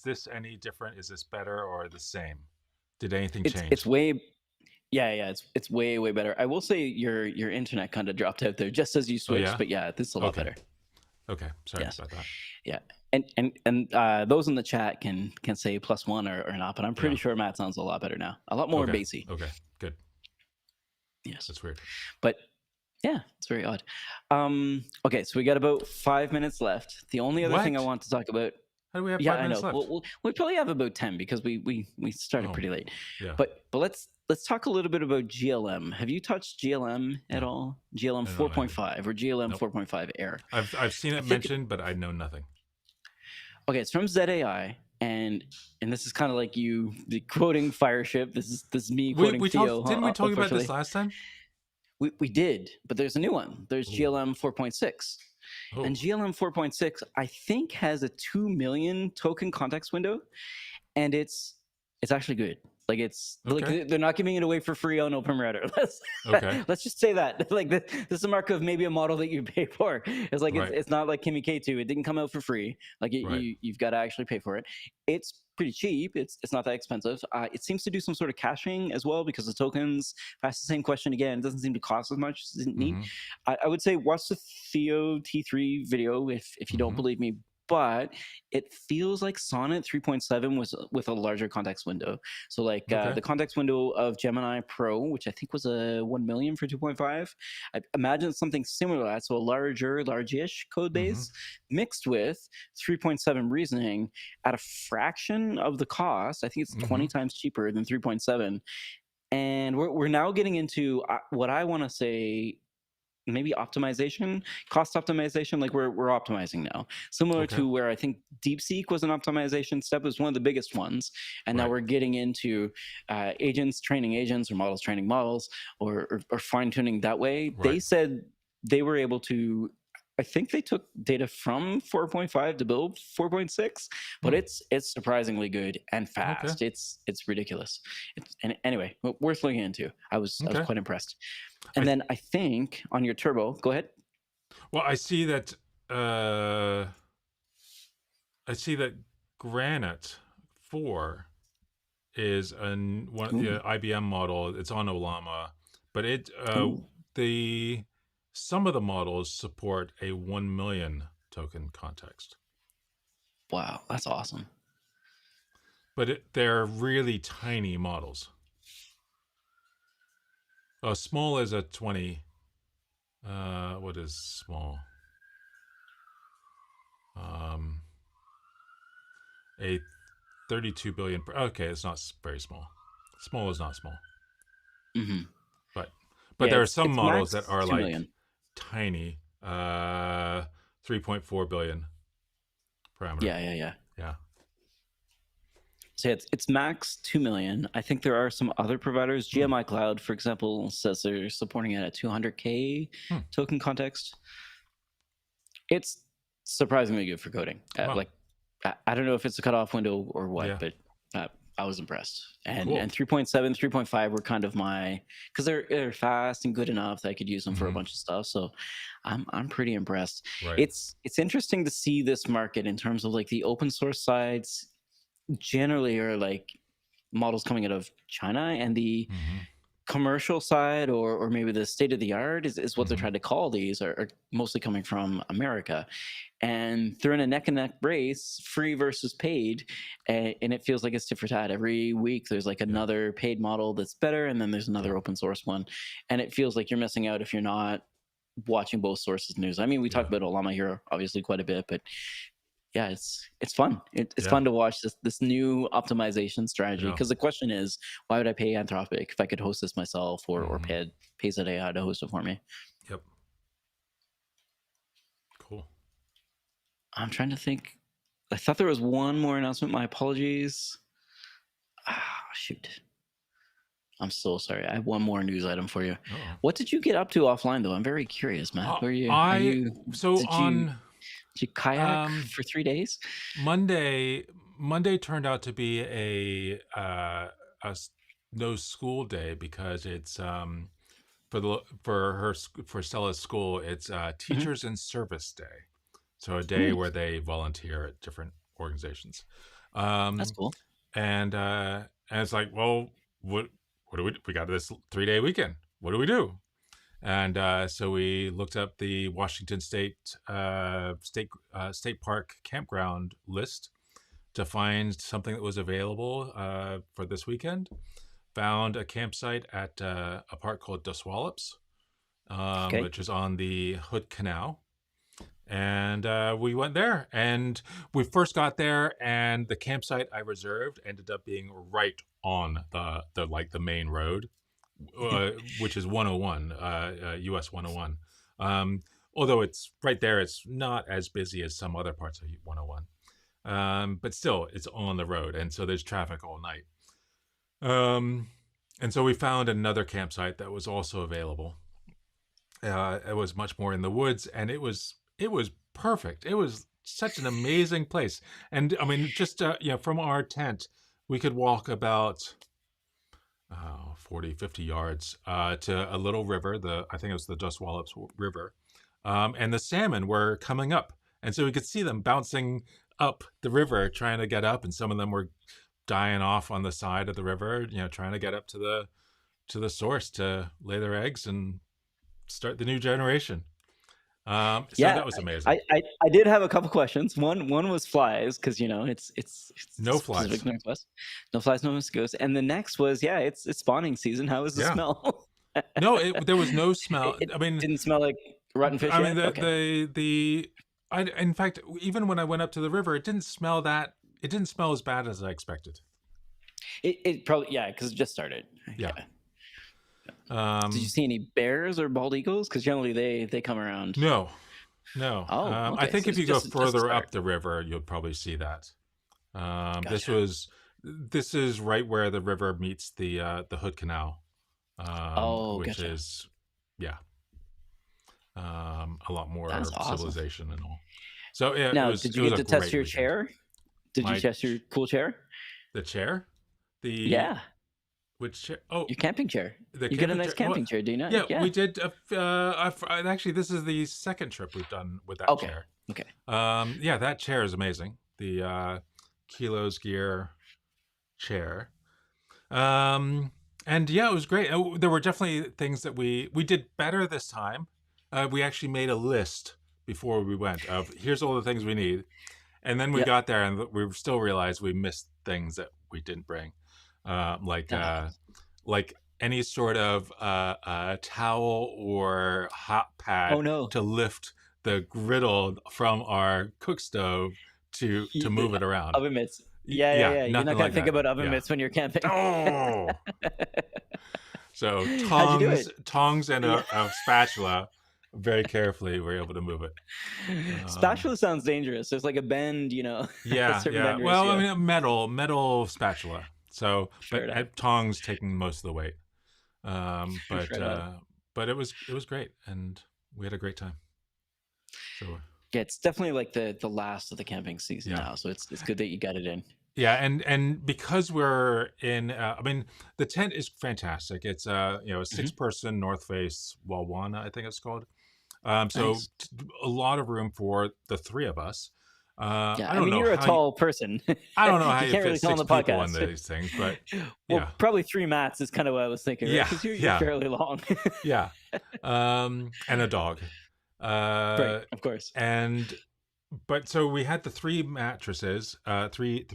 this any different? Is this better or the same? Did anything change? It's way, yeah. It's way better. I will say your internet kind of dropped out there just as you switched, yeah? but yeah, this is a lot Okay. better. Okay. Sorry Yes. about that. Yeah, and those in the chat can say +1 or not, but I'm pretty Yeah. sure Matt sounds a lot better now, a lot more Okay. bassy. Okay. Good. Yes, That's weird. but yeah, it's very odd. Okay, so we got about 5 minutes left. The only other thing I What? want to talk about, How do we have yeah, 5 I minutes know, left? we probably have about 10 because we started Oh, pretty late. yeah. But let's talk a little bit about GLM. Have you touched GLM at No. all? GLM I don't know 4.5 or GLM Nope. 4.5 Air. I've seen it think- mentioned, but I know nothing. Okay, it's from ZAI, and this is kind of like you quoting Fireship. This is me quoting Theo. Didn't we talk about this unfortunately. last time? We did, but there's a new one. There's Ooh. GLM 4.6. Oh. And GLM 4.6, I think, has a 2 million token context window, and it's actually good. Like Okay. like they're not giving it away for free on OpenRouter. Okay. Let's just say that. Like this is a mark of maybe a model that you pay for. It's like Right. it's not like Kimi K2. It didn't come out for free. Like Right. you've got to actually pay for it. It's pretty cheap. It's not that expensive. It seems to do some sort of caching as well because the tokens. If I ask the same question again, it doesn't seem to cost as much. Isn't neat. Mm-hmm. I would say watch the Theo T3 video if you don't Mm-hmm. believe me. But it feels like Sonnet 3.7 was with a larger context window. So like Okay. the context window of Gemini Pro, which I think was a 1 million for 2.5. I imagine something similar to that. So a large-ish code Mm-hmm. base mixed with 3.7 reasoning at a fraction of the cost. I think it's Mm-hmm. 20 times cheaper than 3.7. And we're now getting into what I want to say maybe optimization, cost optimization. Like we're optimizing now, similar Okay. to where I think DeepSeek was an optimization step, was one of the biggest ones, and now Right. we're getting into agents training agents or models training models or fine tuning that way. They Right. said they were able to. I think they took data from 4.5 to build 4.6, but Hmm. it's surprisingly good and Okay. fast. It's ridiculous. And anyway, worth looking into. I was Okay. quite impressed. I And then I think on your turbo, go ahead. well, uh I see that Granite 4 is Ooh, the IBM model. It's on Olama, but ooh, the some of the models support a 1 million token context, wow, that's awesome. but they're really tiny models. Small is a 20. What is small? Um, a 32 billion. Okay, it's not very small. Small is not small, Hmm. but Yeah, there are some it's models that max are 2 million. like tiny. 3.4 billion parameter. Yeah. Yeah. So yeah, it's max 2 million. I think there are some other providers. Hmm. GMI Cloud, for example, says they're supporting it at 200K Hmm. token context. It's surprisingly good for coding. Wow. Like I don't know if it's a cutoff window or what, Yeah. but I was impressed. Cool. And 3.7, 3.5 were kind of my, because they're fast and good enough that I could use them for a Hmm. bunch of stuff. So I'm pretty impressed. Right. It's interesting to see this market in terms of like the open source sides generally are like models coming out of China, and the Hmm. commercial side or maybe the state of the art is what they're Hmm. trying to call these are mostly coming from America, and they're in a neck and neck race, free versus paid, and it feels like it's tit for tat. Every week there's like Yeah. another paid model that's better, and then there's Yeah. another open source one, and it feels like you're missing out if you're not watching both sources news. I mean, we talked Yeah. about Olama here obviously quite a bit, but yeah, it's fun. It's Yeah. fun to watch this new optimization strategy, Yeah. because the question is, why would I pay Anthropic if I could host this myself, or Hmm. pay that AI to host it for me? Yep. Cool. I'm trying to think. I thought there was one more announcement. My apologies. Shoot. I'm so sorry. I have one more news item for you. Oh. What did you get up to offline though? I'm very curious, Matt. Where are you? Are I you? so Did you on did you kayak um for 3 days? Monday Monday turned out to be no school day because it's for Stella's school, it's Hmm. Teachers in Service Day. So a day Ooh, where they volunteer at different organizations. that's Um cool. and it's like, well, what do we got this 3-day weekend. What do we do? And so we looked up the Washington State Park campground list to find something that was available for this weekend. Found a campsite at a park called Doswallops, Okay. which is on the Hood Canal. And we went there, and we first got there, and the campsite I reserved ended up being right on the main road, which is 101, US 101. Although it's right there, it's not as busy as some other parts of 101. But still, it's on the road, and so there's traffic all night. Um, and so we found another campsite that was also available. It was much more in the woods, and it was perfect. It was such an amazing place, and I mean, just from our tent, we could walk about 40, 50 yards to a little river. I think it was the Dust River, and the salmon were coming up, and so we could see them bouncing up the river trying to get up, and some of them were dying off on the side of the river, trying to get up to the source to lay their eggs and start the new generation. So Yeah, that was amazing. I did have a couple questions. One was flies, because it's No Pacific flies. Northwest, no flies, no mosquitoes. And the next was, yeah, it's spawning season. How is the Yeah. smell? No, there was no smell. It I mean, didn't smell like rotten fish yet. Okay. in fact, even when I went up to the river, it didn't smell as bad as I expected. It probably, yeah, because it just started. Yeah. Did you see any bears or bald eagles? Because generally they come around. No. Oh, I okay. think So if it's you go just a further start. up the river, you'll probably see that. Gotcha. This is right where the river meets the Hood Canal, Oh, which gotcha. is, yeah, a lot more That's awesome. civilization and all. So yeah, Now, it did you was get a to test great your weekend. chair? Did you My test your cool chair? the chair, the Yeah, which chair? Oh, your camping chair. the You get a camping nice chair. Well, camping chair, do you not? yeah, Yeah. we did. Actually, this is the second trip we've done with that Okay. chair. Okay. Yeah, that chair is amazing. The Kilos Gear chair. And yeah, it was great. There were definitely things that we did better this time. We actually made a list before we went of here's all the things we need, and then we Yep. got there and we still realized we missed things that we didn't bring, like That happens. like any sort of towel or hot pad Oh no. to lift the griddle from our cook stove to move it around. Oven mitts. Yeah, yeah, Yeah, yeah. You're nothing not gonna like think that. about oven Yeah. mitts when you're camping. Oh. So How'd you do it? tongs and Yeah. a spatula, very carefully we're able to move it. Spatula sounds dangerous. There's like a bend, a Yeah, certain yeah. bend Well, I ratio. mean, a metal spatula. So, Fair but enough. tongs taking most of the weight. Fair enough. But it was great, and we had a great time. So Yeah, it's definitely like the last of the camping season yeah. now. So it's good that you got it in. Yeah, and because we're in, I mean, the tent is fantastic. It's a 6-person North Face Walwana, I think it's called. So Nice. a lot of room for the three of us. Yeah, I I don't mean, know you're a how you, tall person. I don't know how You you can't fit really tell on 6 the people in podcast. these things, but Well, yeah, probably 3 mats is kind of what I was thinking, right? yeah, Because you're yeah, fairly long. yeah, and a dog. Right, of course. And but so we had the 3 mattresses, three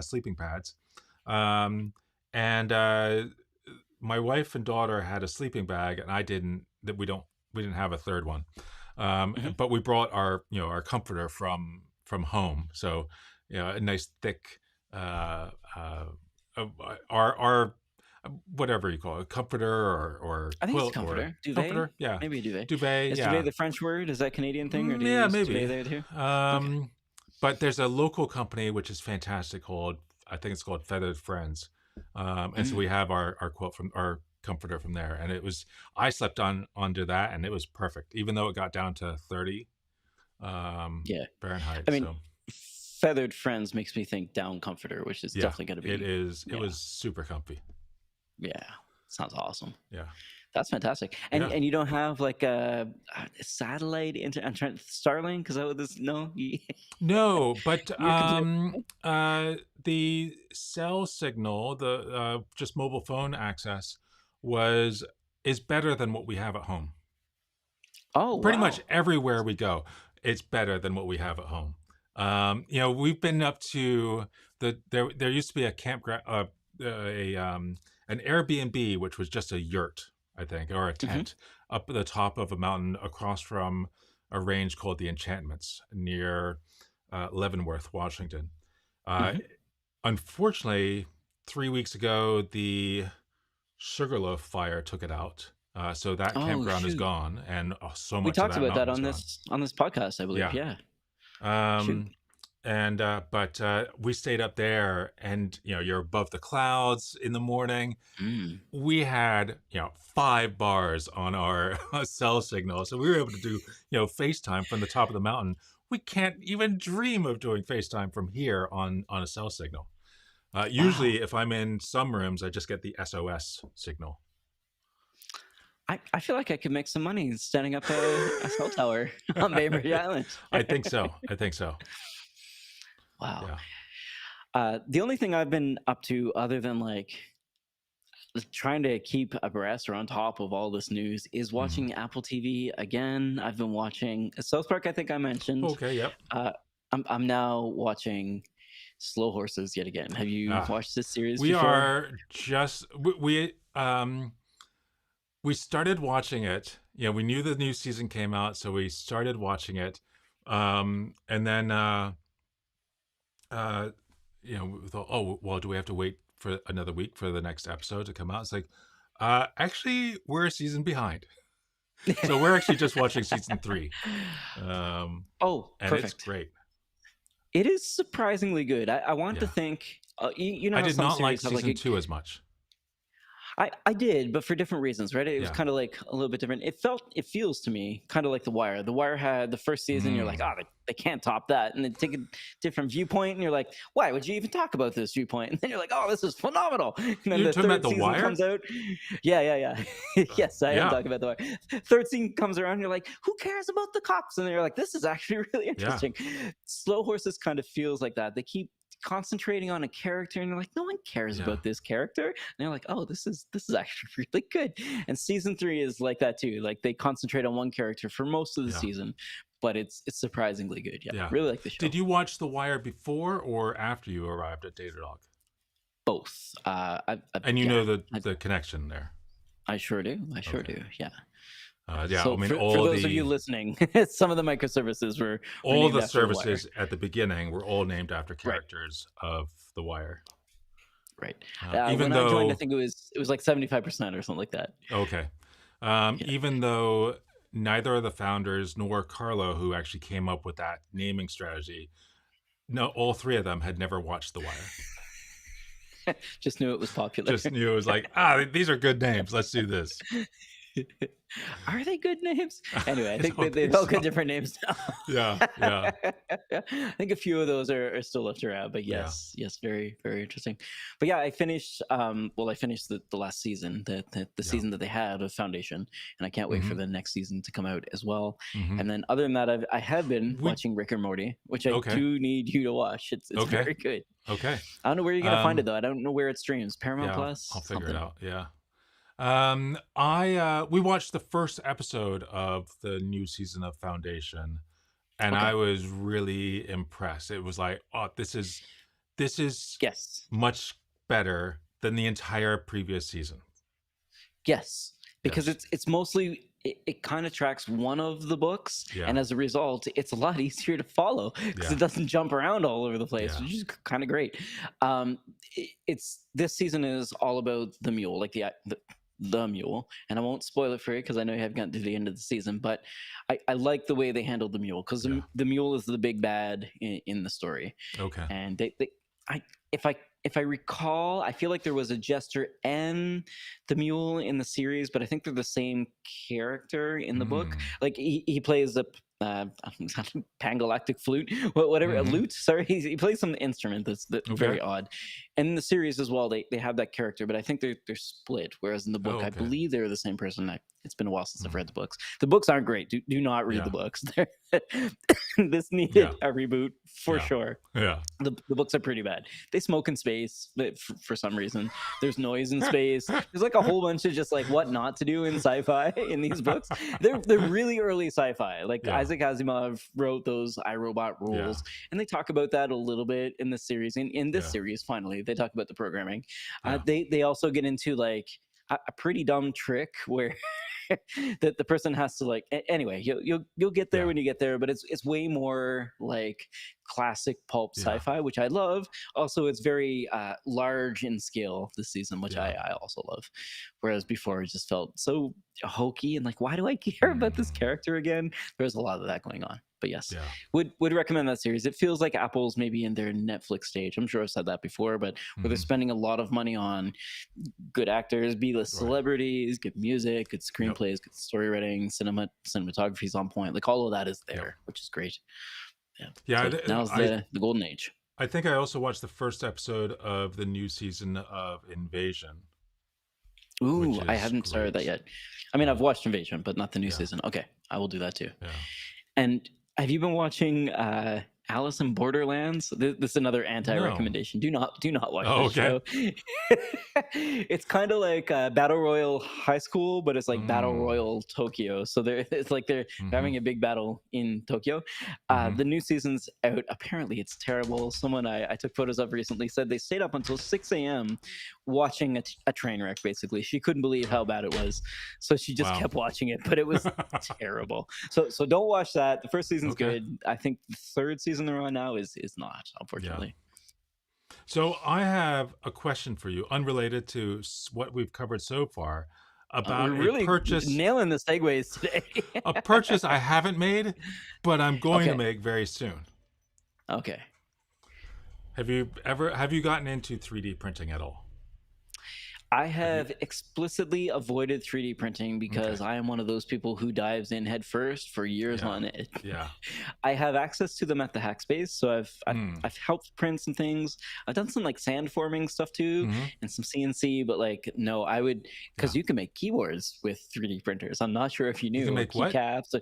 sleeping pads, um, and my wife and daughter had a sleeping bag, and I didn't. That we didn't have a third one, Mhm. but we brought our comforter from home, so a nice thick uh, uh, our whatever you call it, comforter or I think it's a quilt or comforter. Duvet? comforter, yeah, Maybe a duvet. duvet, Is yeah. duvet the French word? Is that a Canadian thing, or do you Yeah, use duvet maybe. there too? Okay. But there's a local company which is fantastic called, I think it's called Feathered Friends. And so Mm, we have our quilt from our comforter from there, and I slept under that, and it was perfect, even though it got down to 30 yeah. Fahrenheit. I mean, So feathered friends makes me think down comforter, which is yeah, definitely going to it be, is. It yeah, was super comfy. yeah. Sounds awesome. Yeah, That's fantastic. And yeah. you don't have like a satellite I'm trying Starlink, because that what this no No, but you're completely the cell signal, the just mobile phone access was is better than what we have at home. Oh Pretty much wow. everywhere we go, it's better than what we have at home. We've been up to there used to be a campground, an Airbnb, which was just a yurt, I think, or a Hmm. tent up at the top of a mountain across from a range called the Enchantments near Leavenworth, Washington. Uh, Hmm. Unfortunately, 3 weeks ago, the Sugarloaf fire took it out. So that Oh campground is shoot. gone, and so We much of talked that about that mountain's gone. on this podcast, I believe. Yeah. Yeah. Shoot. Um, and but we stayed up there, and you're above the clouds in the morning. Mm. We had 5 bars on our cell signal, so we were able to do FaceTime from the top of the mountain. We can't even dream of doing FaceTime from here on a cell signal. Wow. Usually, if I'm in some rooms, I just get the SOS signal. I feel like I could make some money setting up a cell tower on Bainbridge Island. I think so. I think so. Wow. Yeah. The only thing I've been up to other than like trying to keep abreast or on top of all this news is Mhm. watching Apple TV again. I've been watching South Park. I think I mentioned. Okay. Yep. Uh, I'm now watching Slow Horses yet again. Have you Ah, watched this series we before? are just we started watching it. Yeah, we knew the new season came out, so we started watching it. And then uh we thought, oh well, do we have to wait for another week for the next episode to come out? It's like, actually, we're a season behind, so we're actually just watching season 3, Oh, and it's perfect. great. It is surprisingly good. I want to Yeah, think. You know I how did some not like series have like season a 2 as much. I did, but for different reasons, right? It was Yeah. kind of like a little bit different. It feels to me kind of like The Wire. The Wire had the first season, you're like, Mm. oh, they can't top that. And then take a different viewpoint, and you're like, why would you even talk about this viewpoint? And then you're like, oh, this is phenomenal. And then You're the talking about third The season Wire? comes out. Yeah. Yes, I am Yeah, talking about The Wire. Third season comes around, you're like, who cares about the cops? And you're like, this is actually really yeah, interesting. Slow Horses kind of feels like that. They keep concentrating on a character and you're like no one cares yeah, about this character and you're like oh this is actually really good. And season 3 is like that too, like they concentrate on one character for most of the yeah, season, but it's surprisingly good. Yeah, yeah. really like the Did show. you watch The Wire before or after you arrived at Datadog? Both. And you Yeah, know the connection there. I sure do. I sure Okay. do. Yeah. Yeah, I So mean for those of you listening, some of the microservices were all named the after the Wire. services at the beginning were all named after Right. characters of The Wire. Right. Even When I joined, I though, think it was like 75% or something like that. okay, Yeah. even though neither of the founders nor Carlo, who actually came up with that naming strategy, no, all three of them had never watched The Wire. Just knew it was popular. Just knew it was like, these are good names. Let's do this. Are they good names? Anyway, I I think don't they've think all got so. different names now. Yeah, yeah, I think a few of those are still left around, but yeah. yes, very, very interesting. But yeah, I finished I finished the last season, the Yeah. season that they had of Foundation, and I can't wait for Hmm. the next season to come out as well. Hmm. And then other than that, I have been We watching Rick and Morty, which I Okay, do need you to watch. It's okay, very good. okay. I don't know where you're gonna find it Um, though. I don't know where it streams. Paramount yeah, Plus, I'll figure it something. out. Yeah. We watched the first episode of the new season of Foundation, and I Okay. was really impressed. It was like, oh, this is Yes. much better than the entire previous season. Yes, because Yes. it's mostly it kind of tracks one of the books, and Yeah. as a result, it's a lot easier to follow because Yeah. it doesn't jump around all over the place, Yeah. which is kind of great. It's this season is all about the mule, like the mule, and I won't spoil it for you because I know you haven't gotten to the end of the season, but I like the way they handled the mule because Yeah. the mule is the big bad in the story, Okay. and I if I if I recall, I feel like there was a jester and the mule in the series, but I think they're the same character in the book. Mm. Like he plays a pangalactic flute, whatever, a Hmm. lute. Sorry, he plays some instrument that's Okay. very odd. And in the series as well, they have that character, but I think they're split. Whereas in the Oh, book, I okay. believe they're the same person. It's been a while since I've Mm. read the books. The books aren't great. Do not read Yeah. the books. This Yeah. needed a reboot for Yeah. sure. Yeah. The books are pretty bad. They smoke in space but for some reason. There's noise in space. There's like a whole bunch of just like what not to do in sci-fi in these books. They're really early sci-fi. Like Yeah. Isaac Asimov wrote those iRobot Yeah. rules, and they talk about that a little bit in the series. In this Yeah. series, finally, they talk about the programming. Yeah. They also get into like a pretty dumb trick where that the person has to like anyway you'll get there Yeah. when you get there, but it's way more like classic pulp Yeah. sci-fi, which I love. Also, it's very large in scale this season, which Yeah. I also love, whereas before it just felt so hokey and like why do I care about this Mm. character again. There's a lot of that going on, but yes, Yeah. would recommend that series. It feels like Apple's maybe in their Netflix stage. I'm sure I've said that before, but where they're Mhm. spending a lot of money on good actors, B-list Right. celebrities, good music, good Yep. screenplays, good story writing, cinematography's on point. Like all of that is there, Yep. which is great. Yeah. Yeah. So now's the golden age. I think I also watched the first episode of the new season of Invasion, which Ooh, I is haven't started that great. yet. I mean, I've watched Invasion, but not the new Yeah. season. Okay, I will do that too. Yeah. And have you been watching Alice in Borderlands. This is another No. anti-recommendation. Do not watch Oh, this okay. show. It's kind of like Battle Royale High School, but it's like Battle Mm. Royale Tokyo. So it's like they're Hmm. having a big battle in Tokyo. Hmm. The new season's out. Apparently, it's terrible. Someone I took photos of recently said they stayed up until 6 a.m. watching a train wreck. Basically, she couldn't believe how bad it was, so she just Wow. kept watching it. But it was terrible. So don't watch that. The first season's Okay. good. I think the third season they're on now is not, Yeah. unfortunately. So I have a question for you, unrelated to what we've covered so far, We're about really nailing the segues today. a purchase I haven't made, but I'm going to Okay. make very soon. Okay. Have you gotten into 3D printing at all? I Have you? have explicitly avoided 3D printing because Okay. I am one of those people who dives in head first for years Yeah. on it. Yeah. I have access to them at the Hackspace, so I've Mm. I've helped print some things. I've done some like sand forming stuff too, Hmm. and some CNC. But like, no, I would because Yeah. you can make keyboards with 3D printers. I'm not sure if you You knew, can or make what? keycaps, or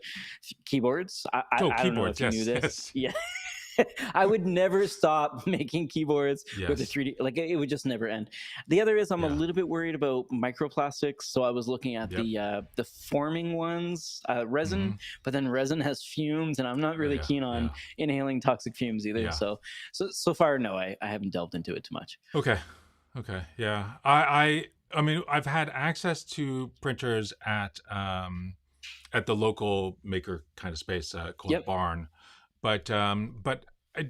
keyboards. Oh, I don't know if keyboards. you knew Yes. this. Yes. Yeah. I would never stop making keyboards with a Yes. 3D. Like it would just never end. The other is I'm a Yeah. little bit worried about microplastics, so I was looking at Yep. the forming ones, resin, Hmm. but then resin has fumes, and I'm not Oh, really yeah. keen on Yeah. inhaling toxic fumes either. Yeah. So far, no, I haven't delved into it too much. Okay. Okay. Yeah. I mean, I've had access to printers at the local maker kind of space called Yep. Barn, but I,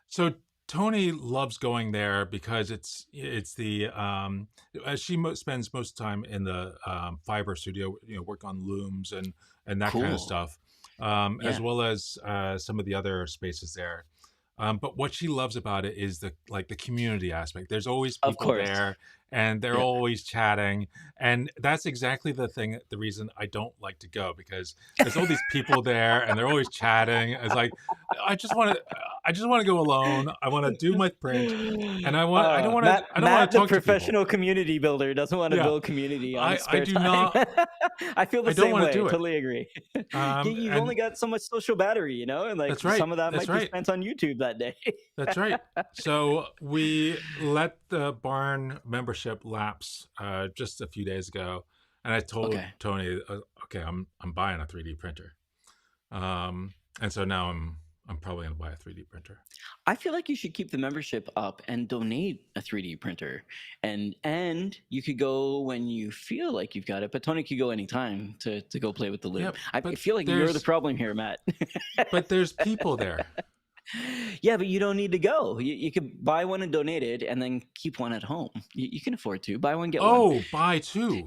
so Tony loves going there because it's the she spends most of the time in the fiber studio, work on looms and that kind of Cool. stuff, as Yeah. well as some of the other spaces there. But what she loves about it is the community aspect. There's always Of people course. there, and they're Yep. always chatting, and that's exactly the reason I don't like to go, because there's all these people there, and they're always chatting. It's like I just want to go alone. I want to do my print, and I don't want Matt, to the talk to people. professional community builder, doesn't want to Yeah, build community on his I spare do time. not. I feel the I don't same want to way. do it. Totally agree. You've only And got so much social battery, and like that's right. some of that That's might be right. spent on YouTube that day. That's right. So we let the barn membership lapse just a few days ago, and I told Okay. Tony, "Okay, I'm buying a 3D printer," and so now I'm probably going to buy a 3D printer. I feel like you should keep the membership up and donate a 3D printer, and you could go when you feel like you've got it. But Tony could go anytime to go play with the Yeah, loom. I but feel like you're the problem here, Matt. there's people there. Yeah, but you don't need to go. You could buy one and donate it, and then keep one at home. You can afford to buy one, get one. Oh, buy two.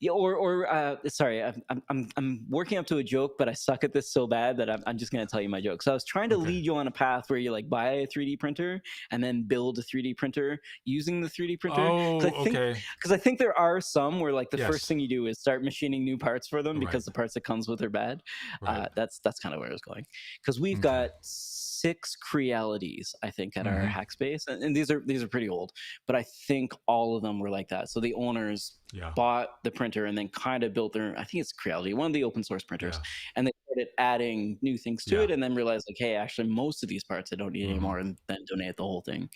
Yeah, or sorry, I'm working up to a joke, but I suck at this so bad that I'm just gonna tell you my joke. So I was trying to Okay. lead you on a path where you like buy a 3D printer and then build a 3D printer using the 3D printer. Oh, okay. Because I think there are some where like the Yes. first thing you do is start machining new parts for them Right. because the parts that comes with are bad. Right. That's kind of where I was going, because we've Okay. got 6 Crealities, I think, at our Mhm. Hackspace, and these are pretty old, but I think all of them were like that. So the owners Yeah. bought the printer and then kind of built their, I think it's Creality, one of the open source printers, Yeah. and they started adding new things to Yeah. it, and then realized like, hey, actually most of these parts I don't need Mhm. anymore, and then donate the whole thing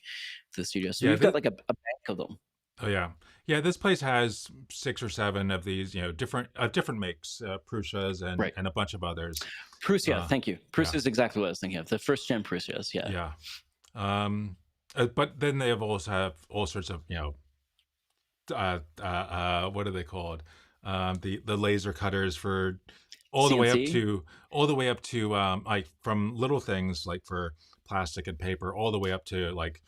to the studio. So Yeah. we've got like a bank of them. Oh yeah, yeah. This place has 6 or 7 of these, different makes, Prussias Right. and a bunch of others. Prusia, thank you. Prusia Yeah. is exactly what I was thinking of. The first gen Prusias, yeah. Yeah. But then they have all sorts of, what are they called? The laser cutters for all the way up CNC? to like from little things like for plastic and paper, all the way up to like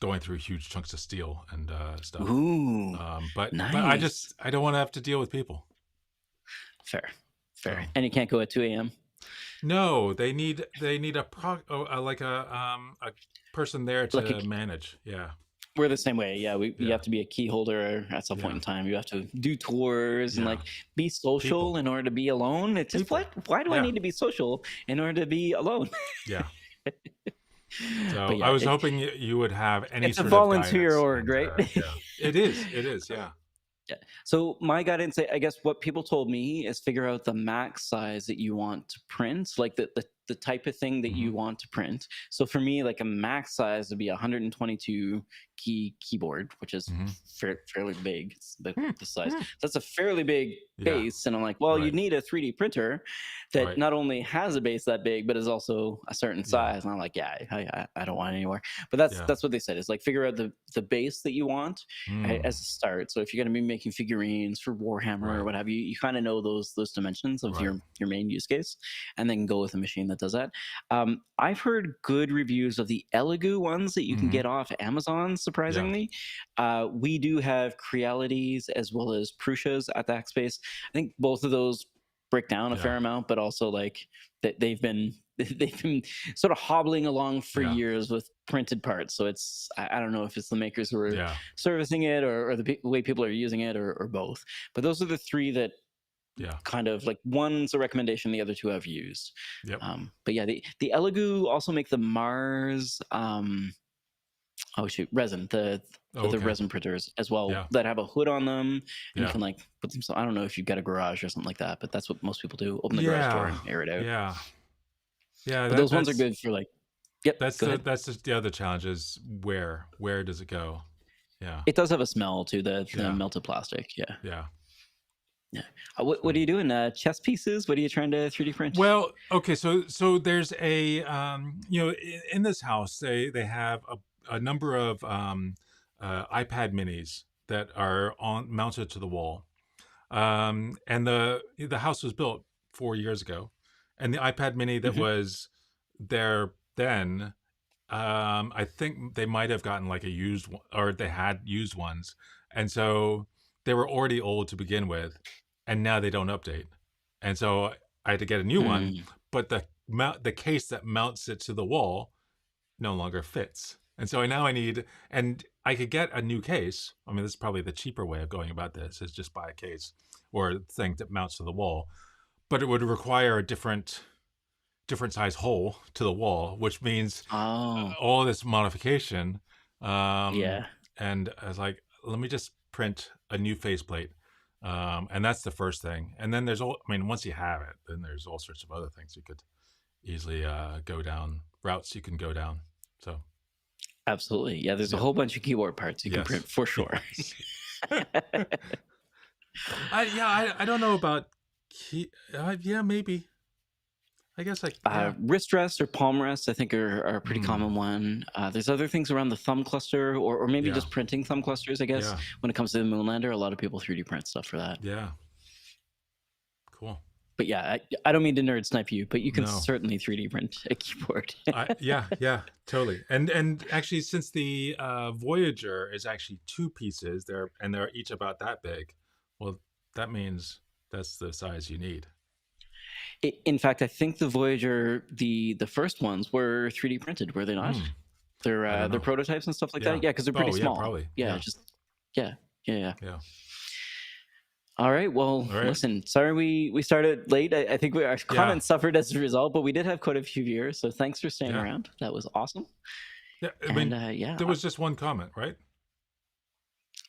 going through huge chunks of steel and stuff. Ooh, But nice. I don't want to have to deal with people. Fair. So And you can't go at 2 a.m. no, they need like a person there Like to manage. Yeah. we're the same way. Yeah, you Yeah. have to be a key holder at some point Yeah. in time. You have to do tours and Yeah. like be social People. in order to be alone. It's just People. why do I Yeah. need to be social in order to be alone? Yeah. So But yeah, I was hoping you would have any it's a sort of volunteer guidance. org, And, right? yeah, it is. It is. Yeah. Yeah. So my guidance, I guess, what people told me is figure out the max size that you want to print, like the the type of thing that Mhm. you want to print. So for me, like a max size would be a 122 key keyboard, which is Mhm. fairly big. It's Hmm. the size. Hmm. That's a fairly big Yeah. base, and I'm like, well, you Right. need a 3D printer that Right. not only has a base that big, but is also a certain Yeah. size. And I'm like, yeah, I don't want it anymore. But that's Yeah. that's what they said. Is like figure out the base that you want Mm. as a start. So if you're going to be making figurines for Warhammer or Right. what have you, you kind of know those dimensions of Right. your main use case, and then go with a machine that does that. I've heard good reviews of the Elegoo ones that you can Mhm. get off Amazon. Surprisingly, we do have Crealities as well as Prushas at the Hackspace. I think both of those break down a Yeah. fair amount, but also like they've been sort of hobbling along for Yeah. years with printed parts. So it's I don't know if it's the makers who are Yeah. servicing it or the way people are using it or both. But those are the three that Yeah. kind of like one's a recommendation, the other two I've used. Yep. But yeah, the Elegoo also make the Mars resin, the Okay. resin printers as well Yeah. that have a hood on them, and you Yeah. can like put them. So I don't know if you've got a garage or something like that, but that's what most people do. Open the garage door and air it out. Yeah. Yeah. But those ones are good for like. Yep. That's Go ahead. that's just the other challenge is where does it go? Yeah. It does have a smell to the Yeah. melted plastic. Yeah. Yeah. What are you doing? Chess pieces? What are you trying to 3D print? Well, okay, so there's a in this house they have a number of iPad minis that are mounted to the wall, and the house was built 4 years ago, and the iPad mini that Mhm. was there then, I think they might have gotten like a used one, or they had used ones, and so they were already old to begin with, and now they don't update, and so I had to get a new one, Mm. but the case that mounts it to the wall no longer fits. And so now I need, and I could get a new case. I mean, this is probably the cheaper way of going about this, is just buy a case or a thing that mounts to the wall. But it would require a different size hole to the wall, which means Oh. all this modification. Yeah. And I was like, let me just print a new faceplate. And that's the first thing. And then once you have it, then there's all sorts of other things you could easily go down, routes you can go down. So Absolutely. Yeah, there's a Yep. whole bunch of keyboard parts you can Yes. print for sure. I don't know about yeah, maybe. I guess Wrist rests or palm rests, I think, are a pretty common one. There's other things around the thumb cluster, or maybe Yeah. just printing thumb clusters, I guess. Yeah. When it comes to the Moonlander, a lot of people 3D print stuff for that. Yeah. Cool. But yeah, I don't mean to nerd snipe you, but you can No. certainly 3D print a keyboard. Yeah, totally. And actually, since the Voyager is actually two pieces, they're each about that big. Well, that means that's the size you need. In fact, I think the Voyager, the first ones were 3D printed, were they not? Hmm. They're I don't know. prototypes and stuff like Yeah. that. Yeah, because they're pretty Oh, yeah, small. probably. Yeah, Yeah. yeah. Yeah. All right. Well, All right. listen. Sorry we started late. I think our comments suffered as a result, but we did have quite a few viewers. So thanks for staying Yeah. around. That was awesome. Yeah. I And mean, yeah, there was just one comment, right?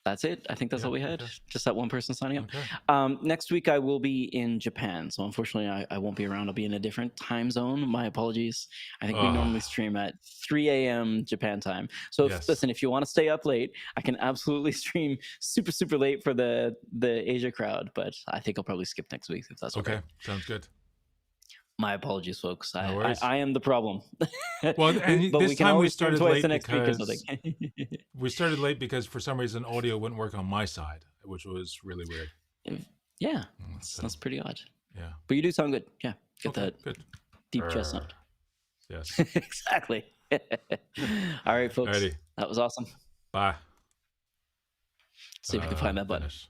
that's it. I think that's Yeah, all we had. okay. Just that one person signing up. Okay. Next week I will be in Japan, so unfortunately I won't be around. I'll be in a different time zone. My apologies. I think we normally stream at 3 a.m. Japan time. So Yes. listen, if you want to stay up late, I can absolutely stream super late for the Asia crowd. But I think I'll probably skip next week if that's okay. Okay. Sounds good. My apologies, folks. No worries. I am the problem. Well, and but this we can time we always stream started twice late the next week or because something. we started late because for some reason audio wouldn't work on my side, which was really weird. Yeah, So, that's pretty odd. yeah. But you do sound good. Yeah, get Okay, that good. deep chest sound. Yes. Exactly. All right, folks. Alrighty. That was awesome. Bye. See if we can find that button. Finish.